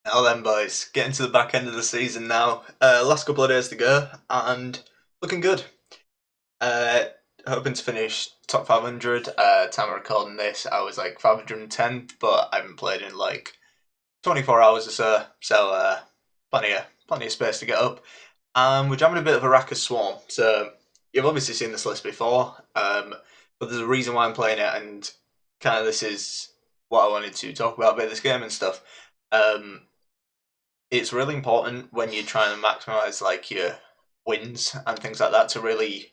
Now then, boys, getting to the back end of the season now. Last couple of days to go, and looking good. Uh, Hoping to finish top 500. Time of recording this, I was like 510th, but I haven't played in like 24 hours or so, so plenty of space to get up. We're jamming a bit of a Raka Swarm, so you've obviously seen this list before, but there's a reason why I'm playing it, and kind of this is what I wanted to talk about this game and stuff. Um, it's really important when you're trying to maximize like your wins and things like that to really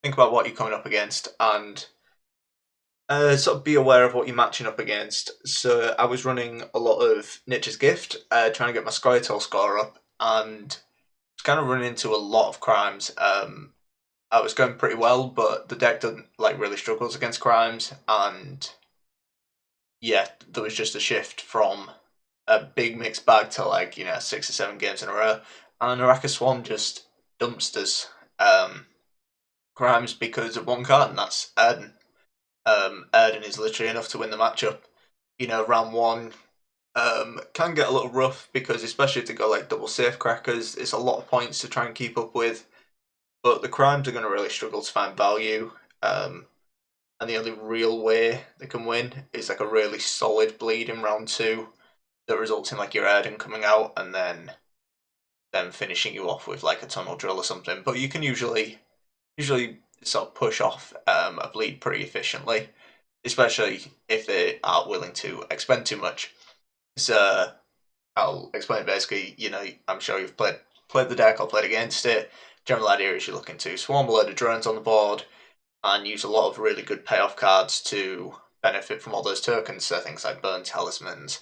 think about what you're coming up against and sort of be aware of what you're matching up against. So I was running a lot of Nature's Gift, trying to get my scoia'tael score up, and was kind of running into a lot of crimes. I was going pretty well, but the deck doesn't like really struggles against crimes, and yeah, there was just a shift from a big mixed bag to like 6 or 7 games in a row, and Araka Swan just dumpsters crimes because of one card, and that's Erden. Erden is literally enough to win the matchup. Round one can get a little rough because especially if they go like double safe crackers, it's a lot of points to try and keep up with. But the crimes are going to really struggle to find value. And the only real way they can win is like a really solid bleed in round two that results in like your Erden coming out and then finishing you off with like a tunnel drill or something. But you can usually sort of push off a bleed pretty efficiently, especially if they aren't willing to expend too much. So I'll explain basically. I'm sure you've played the deck or played against it. General idea is you're looking to swarm a load of drones on the board and use a lot of really good payoff cards to benefit from all those tokens. So things like burn talismans,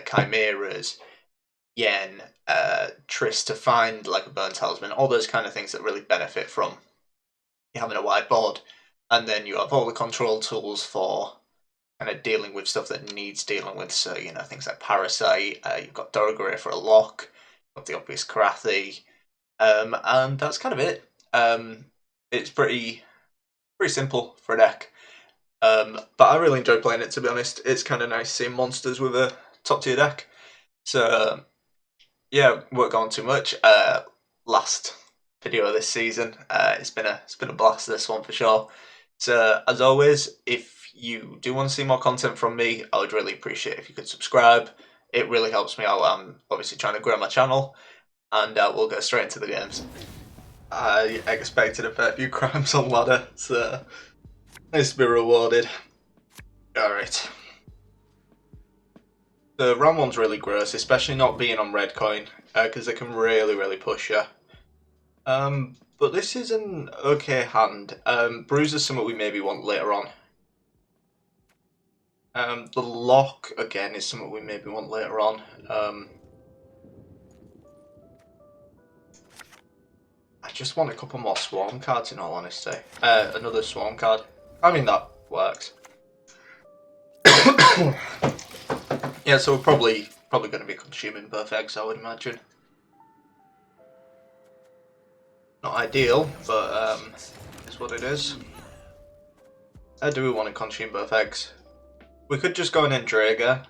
chimeras, yen, Triss to find like a burn talisman, all those kind of things that really benefit from having a wide board. And then you have all the control tools for kind of dealing with stuff that needs dealing with. So things like Parasite. You've got Dorogray for a lock. You've got the obvious Karathi, and that's kind of it. It's pretty simple for a deck. But I really enjoy playing it, to be honest. It's kind of nice seeing monsters with a top tier deck. So yeah, won't go on too much. Last video of this season. It's been a blast, this one for sure. So as always, if you do want to see more content from me, I would really appreciate if you could subscribe. It really helps me out. I'm obviously trying to grow my channel, and we'll go straight into the games. I expected a fair few crimes on ladder, so nice to be rewarded. Alright. The round one's really gross, especially not being on red coin, because they can really push you. But this is an okay hand. Bruise is something we maybe want later on. The lock, again, is something we maybe want later on. I just want a couple more swarm cards, in all honesty. Another swarm card. I mean, that works. Yeah, so we're probably going to be consuming both eggs, I would imagine. Not ideal, but it's what it is. Do we want to consume both eggs? We could just go and Draga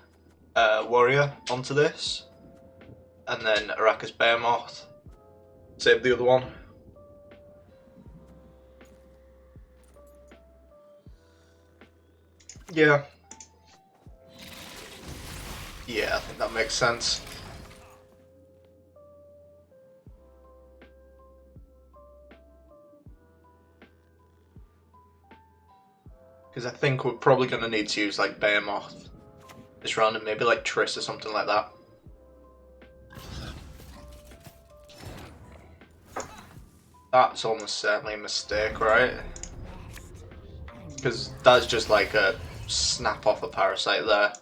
Warrior onto this, and then Araka's Behemoth. Save the other one. Yeah. Yeah, I think that makes sense. Because I think we're probably going to need to use like Behemoth this round and maybe like Triss or something like that. That's almost certainly a mistake, right? Because that's just like a snap off a Parasite there.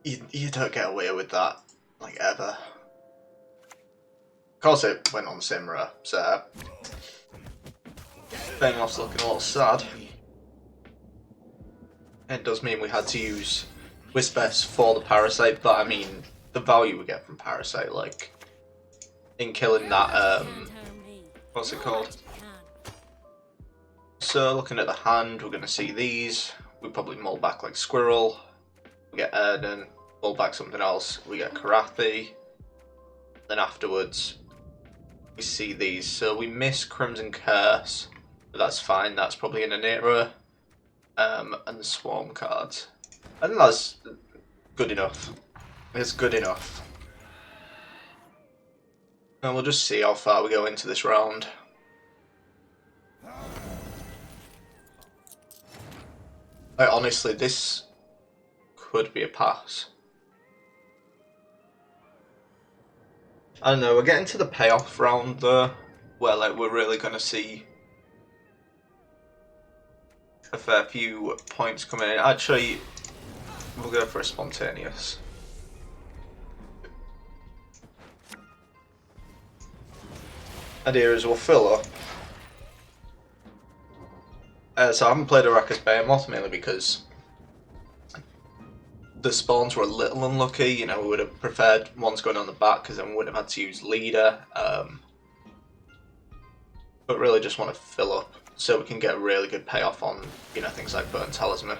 You don't get away with that, like, ever. Of course it went on Simra, so Behemoth's looking a little sad. It does mean we had to use Whispers for the Parasite, but I mean, the value we get from Parasite, like, in killing that, what's it called? So, looking at the hand, we're going to see these. We probably mull back like Squirrel. We get Erden, pull back something else, we get Karathi. Then afterwards, we see these. So we miss Crimson Curse, but that's fine. That's probably an Anira. And the Swarm cards. I think that's good enough. It's good enough. And we'll just see how far we go into this round. Like, honestly, this could be a pass. I don't know, we're getting to the payoff round though, where like we're really gonna see a fair few points coming in. Actually, we'll go for a spontaneous. Idea is we'll fill up. So I haven't played Arrakis Behemoth mainly because the spawns were a little unlucky. You know, we would have preferred ones going on the back because then we wouldn't have had to use leader. But really just want to fill up so we can get a really good payoff on, you know, things like Burnt Talisman.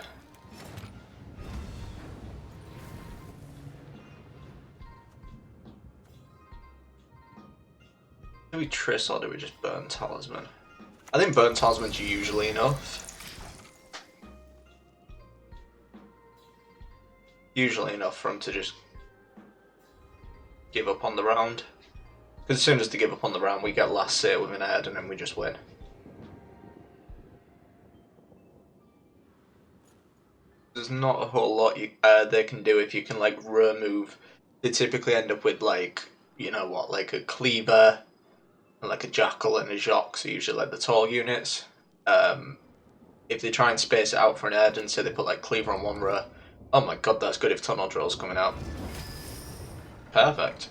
Do we Triss or do we just Burnt Talisman? I think Burnt Talisman's usually enough. Usually enough for him to just give up on the round. Because as soon as they give up on the round, we get last say with an head and then we just win. There's not a whole lot they can do if you can like remove. They typically end up with like, you know what, like a Cleaver, and like a Jackal and a Jock, so usually like the tall units. If they try and space it out for an head and say they put like Cleaver on one row, oh my god, that's good if Tunnel Drill's coming out. Perfect.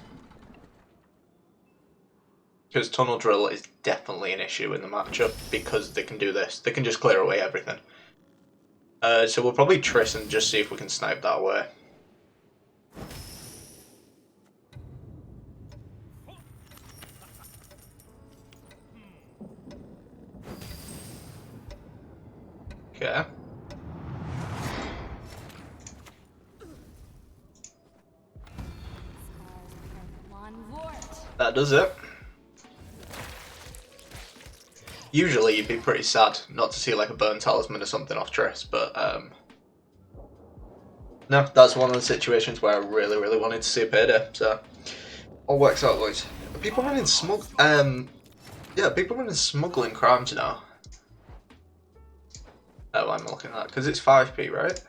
Because Tunnel Drill is definitely an issue in the matchup because they can do this. They can just clear away everything. So we'll probably Triss and just see if we can snipe that away. Okay. That does it. Usually you'd be pretty sad not to see like a Burnt Talisman or something off Triss, but no, that's one of the situations where I really, really wanted to see a payday, so all works out, boys. Are people running yeah, people running smuggling crimes now. Oh, I'm looking at that, because it's 5p, right?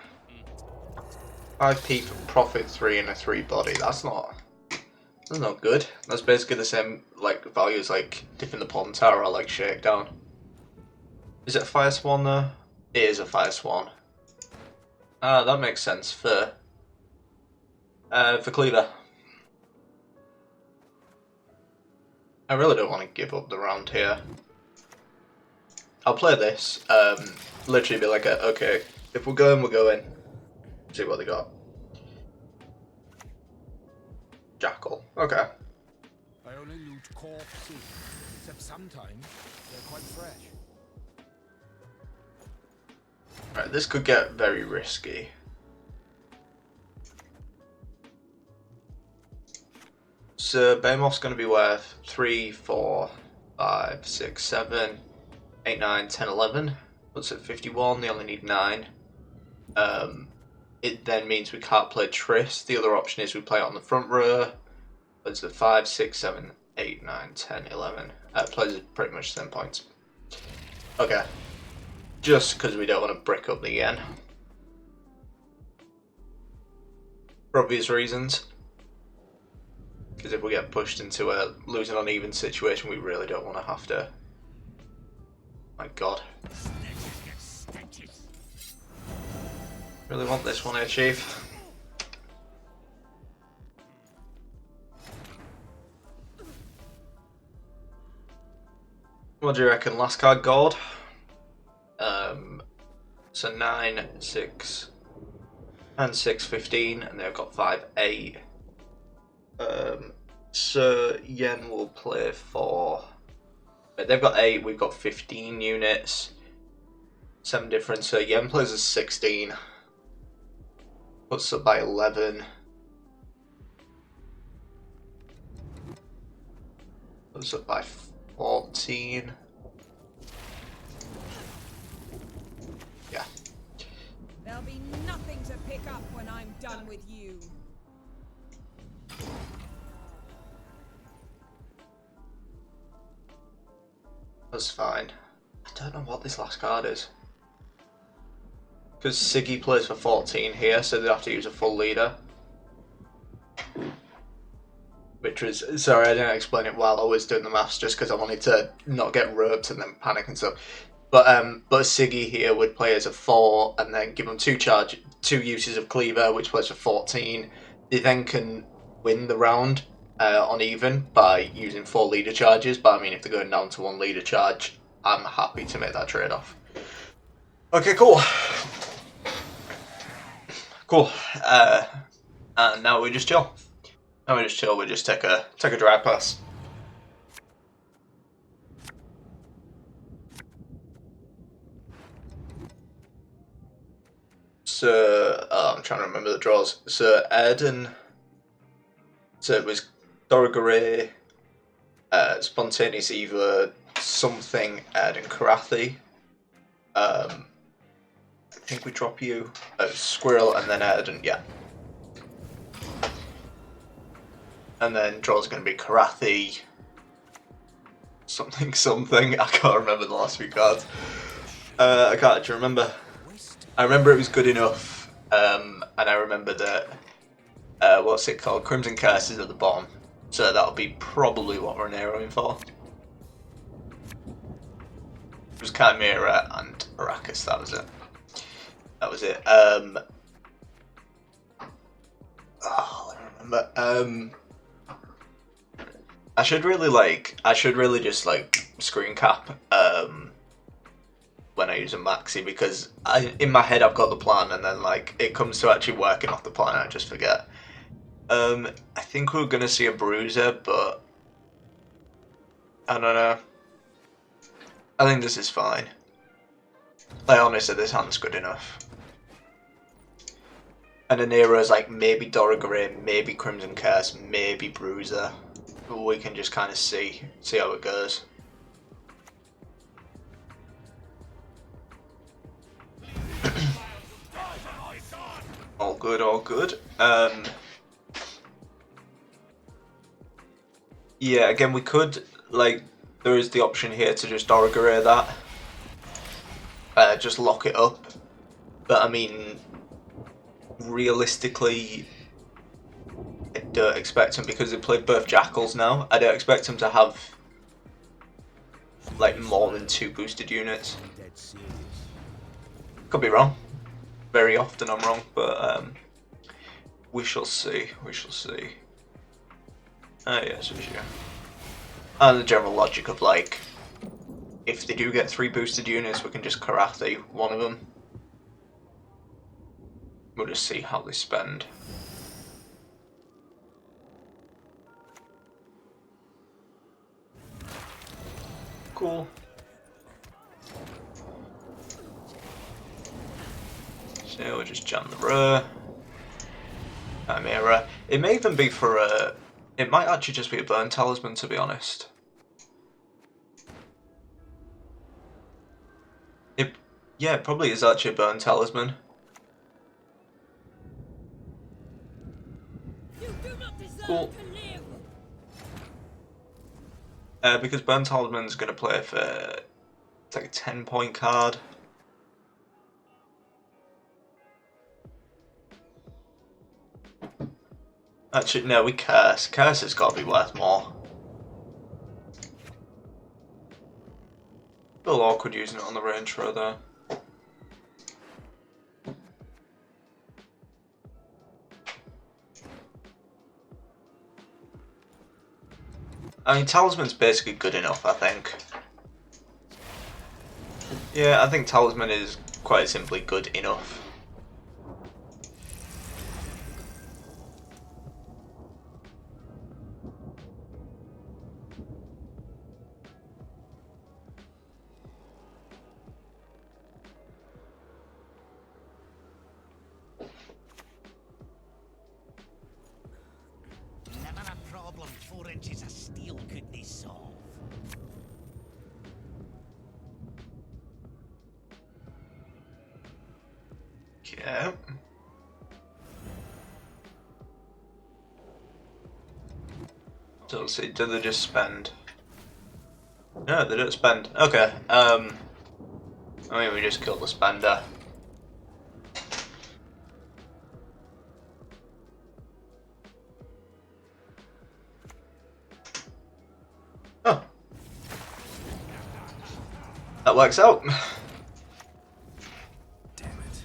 5p for profit 3 and a 3 body, that's not good. That's basically the same like value as like dipping the Pond Tower or like Shakedown. Is it a Fire Swan though? It is a Fire Swan. Ah, that makes sense for Cleaver. I really don't want to give up the round here. I'll play this. Literally be like, okay, if we're going, we're going. See what they got. Jackal. Okay. I only loot corpses, except sometimes they're quite fresh. Right, this could get very risky. So Behemoth's going to be worth 3, 4, 5, 6, 7, 8, 9, 10, 11. What's at 51? They only need 9. It then means we can't play Triss. The other option is we play it on the front row. It's the 5, 6, 7, 8, 9, 10, 11. Plays pretty much the same points. Okay. Just because we don't want to brick up the yen. For obvious reasons. Because if we get pushed into a losing on even situation, we really don't want to have to. My god. Really want this one here, Chief. What do you reckon? Last card gold? So 9, 6, and 6, 15, and they've got 5, 8. So yen will play for. They've got 8, we've got 15 units. 7 different, so yen plays a 16. Puts up by 11. was up by 14. Yeah. There'll be nothing to pick up when I'm done with you. That's fine. I don't know what this last card is. Because Siggy plays for 14 here, so they'd have to use a full leader. Which was, sorry, I didn't explain it while I was doing the maths, just because I wanted to not get roped and then panic and stuff. But Siggy here would play as a 4, and then give them 2 uses of Cleaver, which plays for 14. They then can win the round on even by using 4 leader charges. But I mean, if they're going down to 1 leader charge, I'm happy to make that trade-off. Okay, cool. Cool. And now we just chill. We just take a dry pass. So I'm trying to remember the draws. So Erdon. So it was Dorogare, Spontaneous Eva, something Erdon Karathi. I think we drop you Squirrel and then Erdon, yeah. And then draw's going to be Karathi, something. I can't remember the last few cards. I can't actually remember. I remember it was good enough, and I remember that, what's it called? Crimson Curse is at the bottom. So that'll be probably what we're narrowing for. It was Chimera and Arrakis, that was it. Oh, I don't remember. I should really just like screen cap when I use a maxi, because in my head I've got the plan, and then like it comes to actually working off the plan and I just forget. I think we're gonna see a bruiser, but I don't know. I think this is fine. Like honestly, this hand's good enough. And Anira is like maybe Dorogare, maybe Crimson Curse, maybe Bruiser. We can just kind of see how it goes. All good, all good. Yeah, again, we could, like, there is the option here to just Dorogare that. Just lock it up. But I mean, realistically, I don't expect him, because they played both Jackals now, I don't expect him to have like more than 2 boosted units. Could be wrong. Very often I'm wrong, but we shall see. Yes, we shall. And the general logic of like, if they do get 3 boosted units, we can just Karathi one of them. We'll just see how they spend. Cool. So we'll just jam the row. Chimera. It may even be for a... It might actually just be a burn talisman, to be honest. Yeah, it probably is actually a burn talisman. Cool. Because burn talisman's going to play for... It's like a 10-point card. Actually, no, we curse. Curse has got to be worth more. A little awkward using it on the range throw there. I mean, Talisman's basically good enough, I think. Yeah, I think Talisman is quite simply good enough. Never a problem 4 inches of steel could not Piss off. Okay. So let's see, do they just spend? No, they don't spend. Okay. I mean, we just killed the spender. Oh. That works out. Damn it.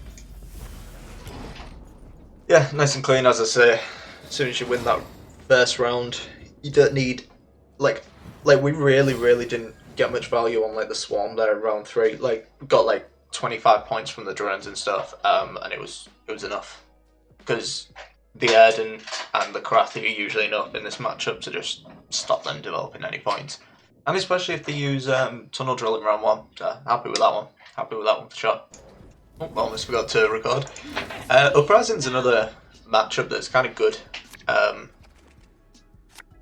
Yeah, nice and clean, as I say. As soon as you win that first round, you don't need like we really didn't get much value on like the swarm there in round 3. Like we got like 25 points from the drones and stuff, and it was enough because the Erden and the Karathi are usually enough in this matchup to just stop them developing any points, and especially if they use tunnel drill in round 1. So happy with that one. Happy with that one for sure. Oh, almost forgot to record. Uprising's another matchup that's kind of good.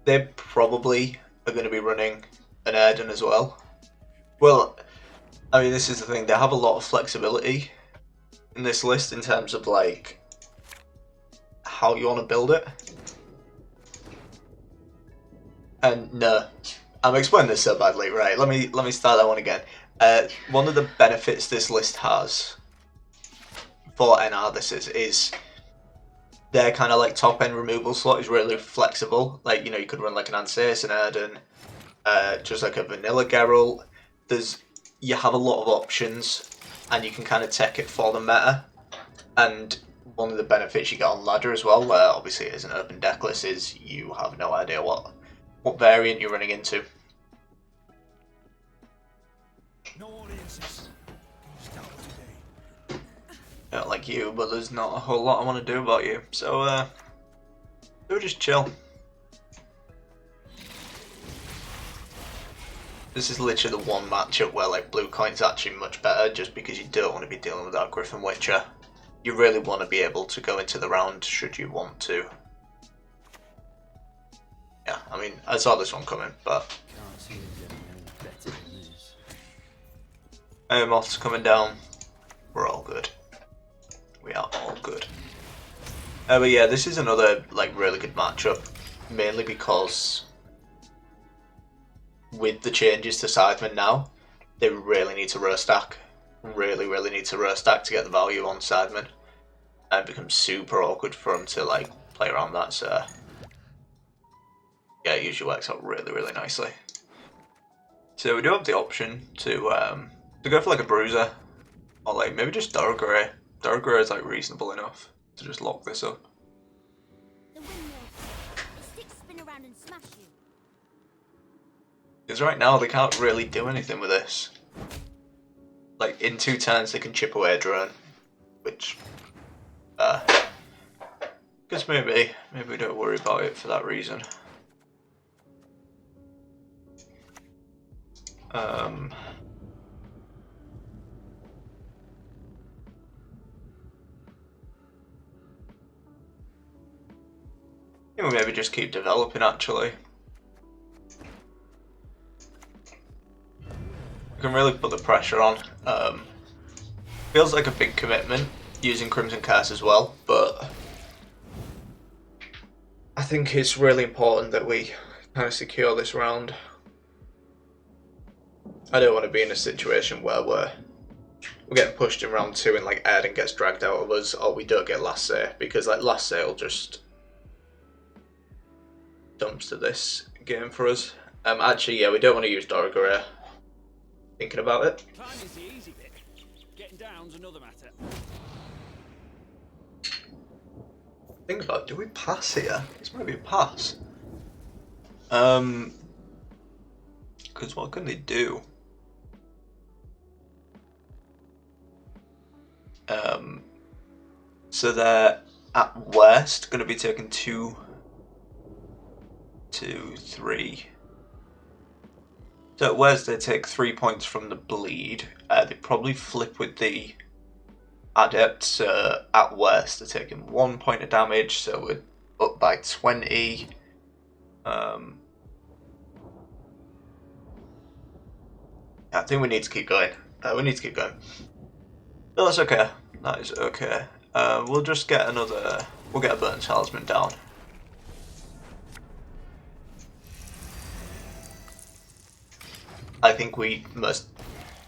They probably are going to be running an Erden as well. Well, I mean, this is the thing. They have a lot of flexibility in this list in terms of like how you want to build it. And no, I'm explaining this so badly. Right? Let me start that one again. One of the benefits this list has for NR is their kind of like top end removal slot is really flexible. Like, you know, you could run like an Anseus, an Erden, just like a vanilla Geralt. You have a lot of options, and you can kind of tech it for the meta. And one of the benefits you get on ladder as well, where obviously it is an open deck list, is you have no idea what variant you're running into. No audiences. Start today. Not like you, but there's not a whole lot I want to do about you. So, we'll just chill. This is literally the one matchup where like blue coin's actually much better, just because you don't want to be dealing with that Griffin Witcher. You really want to be able to go into the round should you want to. Yeah, I mean, I saw this one coming, but Can't see it getting any better than this. Moth's coming down. We're all good. We are all good. But yeah, this is another like really good matchup, mainly because with the changes to Sidemen now, they really need to row stack. Really need to row stack to get the value on Sidemen. And it becomes super awkward for them to like play around that, so yeah, it usually works out really nicely. So we do have the option to go for like a bruiser, or like maybe just Dorogray. Dorogray is like reasonable enough to just lock this up. The windmill. The sticks spin around and smash you. Because right now they can't really do anything with this. Like in 2 turns they can chip away a drone, which guess maybe we don't worry about it for that reason. We'll maybe just keep developing actually. We can really put the pressure on. Feels like a big commitment using Crimson Curse as well, but I think it's really important that we kind of secure this round. I don't want to be in a situation where we're getting pushed in round 2 and like Erden gets dragged out of us, or we don't get last say, because like last say will just dumpster this game for us. Actually, yeah, we don't want to use Dorogray. Thinking about it. Climbing is the easy bit. Getting down's another matter. Think about it, do we pass here? This might be a pass. Because what can they do? So they're at worst going to be taking 2, 3. So at worst they take 3 points from the bleed. They probably flip with the adept. So at worst they're taking 1 point of damage. So we're up by 20. I think we need to keep going. We need to keep going. No, that's okay. That is okay. We'll just get another... We'll get a burnt talisman down. I think we must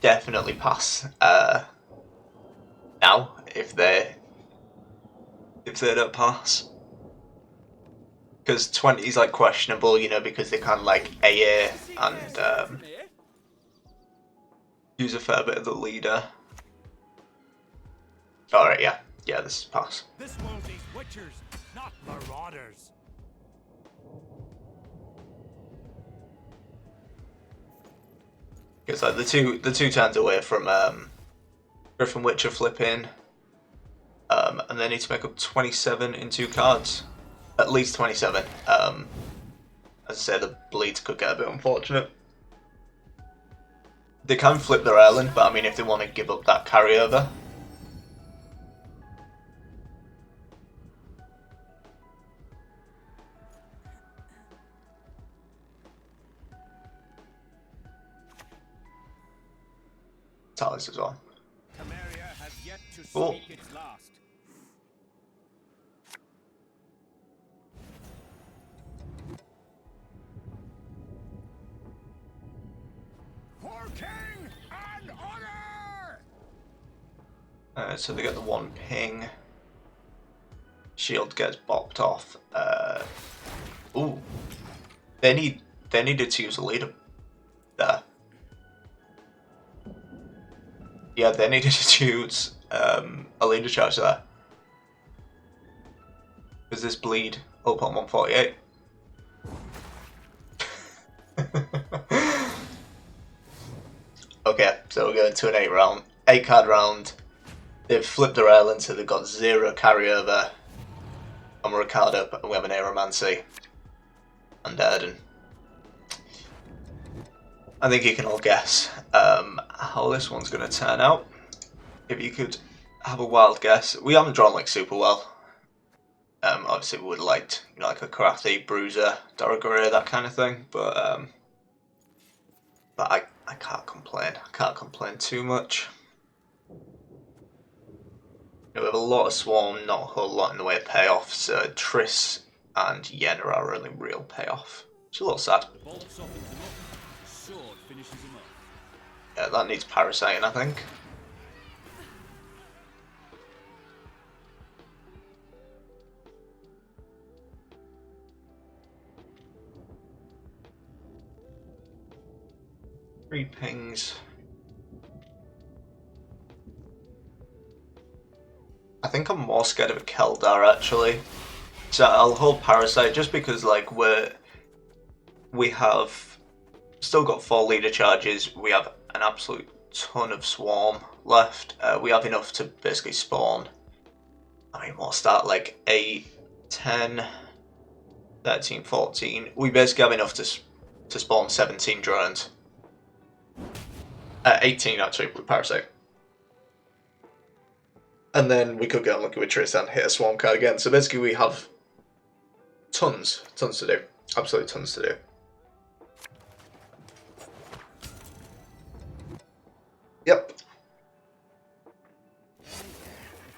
definitely pass now if they don't pass. Because 20 is like questionable, you know, because they can like AA and use a fair bit of the leader. Alright, yeah. Yeah, this is pass. This world needs witchers, not marauders. It's like the two turns away from Griffin Witcher flipping. And they need to make up 27 in 2 cards. At least 27. As I say, the bleeds could get a bit unfortunate. They can flip their island, but I mean if they want to give up that carryover. Tallies as well. Temeria has yet to Oh. speak its last. For king and honor! So they get the 1 ping. Shield gets bopped off. Ooh. They needed to use a leader there. Yeah, they needed to use a leader charge there. Because this bleed up on 148. Okay, so we're going to an 8 card round. They've flipped their island, so they've got 0 carryover. And we're a card up, and we have an Aeromancy. And Erden. I think you can all guess how this one's going to turn out. If you could have a wild guess. We haven't drawn like super well. Obviously we would have liked, you know, like a Karathi, Bruiser, Doragore, that kind of thing. But I can't complain. I can't complain too much. We have a lot of Swarm, not a whole lot in the way of payoffs. Triss and Yen are our only real payoff. It's a little sad. The bolt softens him up, sword finishes him off. Yeah, that needs parasiting, I think. Three pings. I think I'm more scared of a Keldar actually. So I'll hold Parasite just because like we have still got 4 leader charges. We have an absolute ton of Swarm left. We have enough to basically spawn. I mean, we'll start like 8, 10, 13, 14. We basically have enough to spawn 17 drones. 18 actually with Parasite. And then we could get unlucky with Triss and hit a Swarm card again. So basically we have tons to do. Absolutely tons to do. Yep.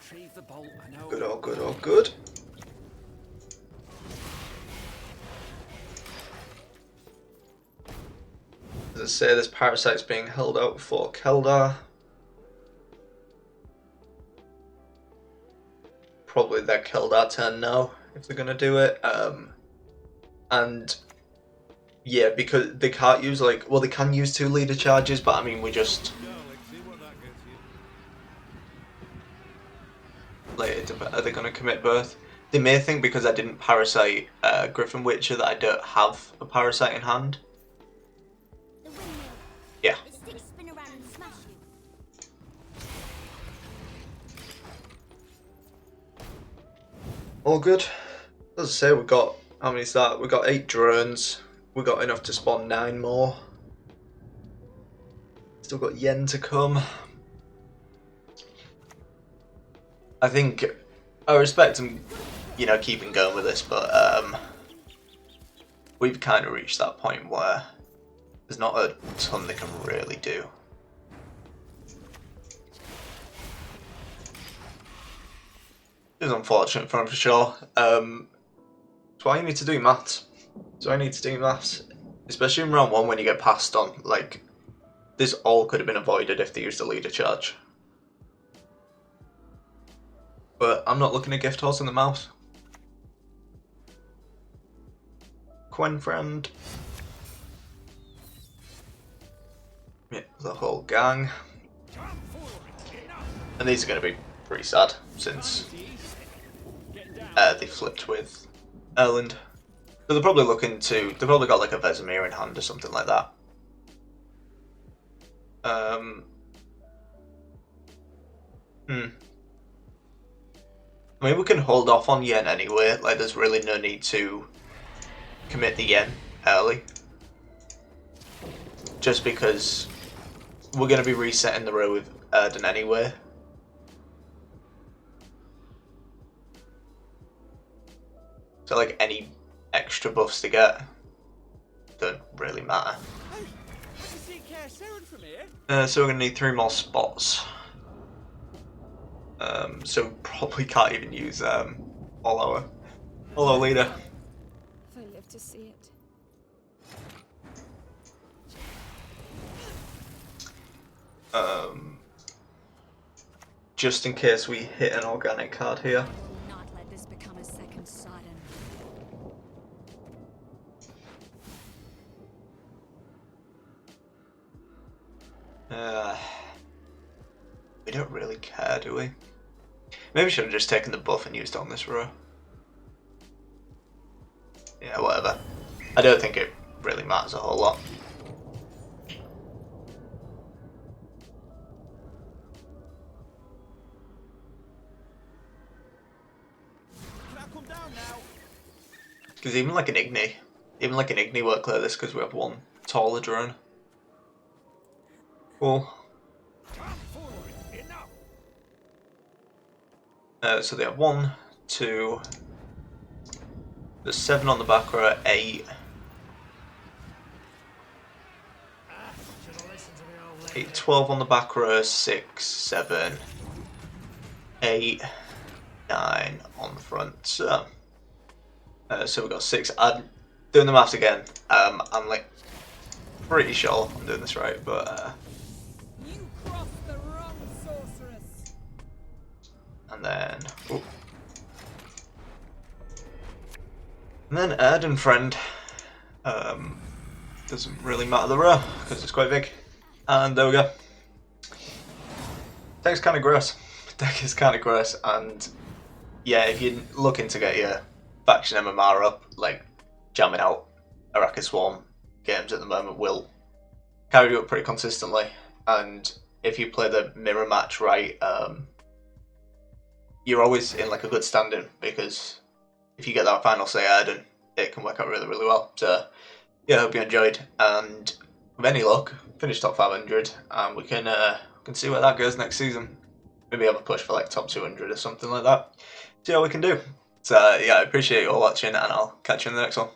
Retrieve the bolt, I know. Good, all good, all good. As I say, this Parasite's being held out for Keldar. Probably their Keldar turn now, if they're going to do it. And yeah, because they can't use like, well, they can use 2 leader charges, but I mean, we just later, are they going to commit birth? They may think because I didn't Parasite Griffin Witcher that I don't have a Parasite in hand. The windmill. Yeah. The sticks spin around and smash you. All good. As I say, we've got, how many is that? We've got 8 drones. We've got enough to spawn 9 more. Still got Yen to come. I think I respect them, you know, keeping going with this, but we've kind of reached that point where there's not a ton they can really do. is unfortunate for him for sure. That's why you need to do maths. So I need to do maths, especially in round 1 when you get passed on. Like, this all could have been avoided if they used a leader charge. But I'm not looking at gift horse in the mouth. Gwen friend. Yeah, the whole gang. And these are going to be pretty sad since they flipped with Erland. So they're probably looking to. They've probably got like a Vesemir in hand or something like that. I mean, we can hold off on Yen anyway. Like, there's really no need to commit the Yen early. Just because we're going to be resetting the row with Erden anyway. So, like, any extra buffs to get don't really matter. So we're going to need 3 more spots. So probably can't even use all our leader. If I live to see it. Just in case we hit an organic card here. Not let this become a second sudden. We don't really care, do we? Maybe we should have just taken the buff and used it on this row. Yeah, whatever. I don't think it really matters a whole lot. Because even like an Igni won't clear this because we have 1 taller drone. Cool. So they have 1, 2. There's 7 on the back row, 8. 12 on the back row, 6, 7, 8, 9 on the front. So we've got 6. I'm doing the maths again. I'm like pretty sure I'm doing this right, but You crossed the wrong sorceress. and then Erden friend. Doesn't really matter the row because it's quite big. And there we go. Deck's kind of gross. Deck is kind of gross, and yeah, if you're looking to get your faction MMR up, like jamming out Arrakis Swarm games at the moment will carry you up pretty consistently. And if you play the mirror match right, you're always in like a good standing, because if you get that final say Erden, it can work out really, really well. So yeah, I hope you enjoyed, and with any luck, finish top 500, and we can see where that goes next season. Maybe have a push for like top 200 or something like that. See how we can do. So yeah, I appreciate you all watching, and I'll catch you in the next one.